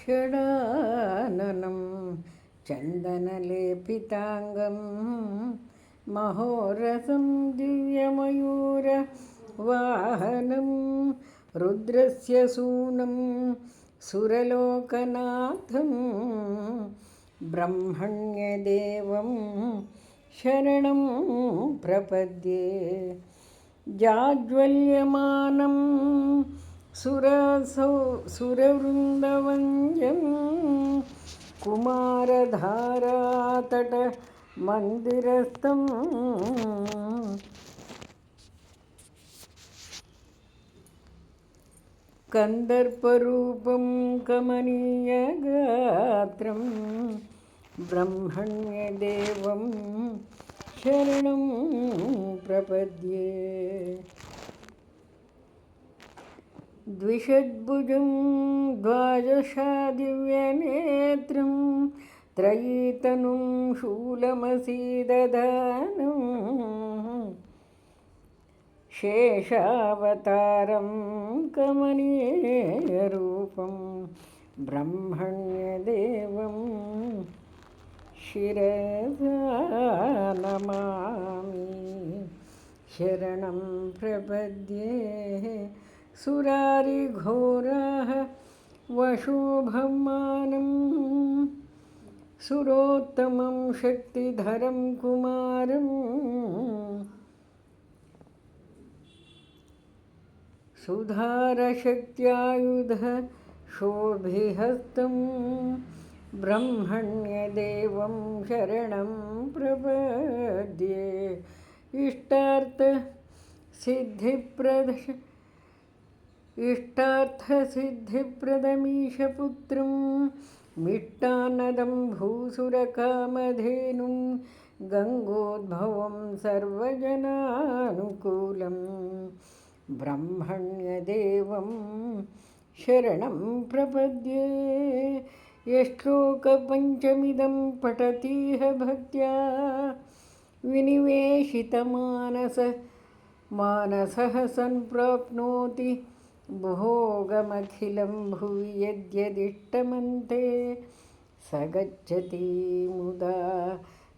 षडाननं चन्दनलेपिताङ्गं महोरसं दिव्यमयूरवाहनं रुद्रस्य सूनं सुरलोकनाथं ब्रह्मण्यदेवं शरणं प्रपद्ये। जाज्वल्यमानं सुरवृन्दवन्द्यं कुमारधारातटमन्दिरस्थं कन्दर्परूपं कमनीयगात्रं ब्रह्मण्यदेवं शरणं प्रपद्ये। द्विषद्भुजं द्वादशादिव्यनेत्रं त्रयीतनुं शूलमसीदधानं शेषावतारं कमनीयरूपं ब्रह्मण्यदेवं शिरसा नमामि। शरणं प्रपद्ये। सुरारिघोराः वशोभमानं सुरोत्तमं शक्तिधरं कुमारं सुधारशक्त्यायुध शोभिहस्तं ब्रह्मण्यदेवं शरणं प्रपद्ये। इष्टार्थसिद्धिप्रदमीशपुत्रं मिट्टानदं भूसुरकामधेनुं गङ्गोद्भवं सर्वजनानुकूलं ब्रह्मण्यदेवं शरणं प्रपद्ये। यश्लोकपञ्चमिदं पठतीह भक्त्या विनिवेशितमानसः सम्प्राप्नोति भोगमखिलं भुवि यद्यदिष्टमन्ते स गच्छति मुदा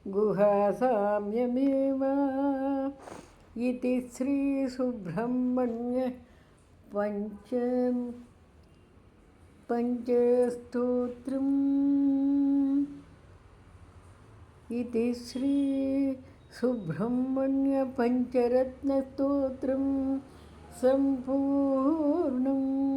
गुहासाम्यमेव। इति श्रीसुब्रह्मण्य पञ्चस्तोत्रम्। इति श्रीसुब्रह्मण्यपञ्चरत्नस्तोत्रं सम्पूर्णम्।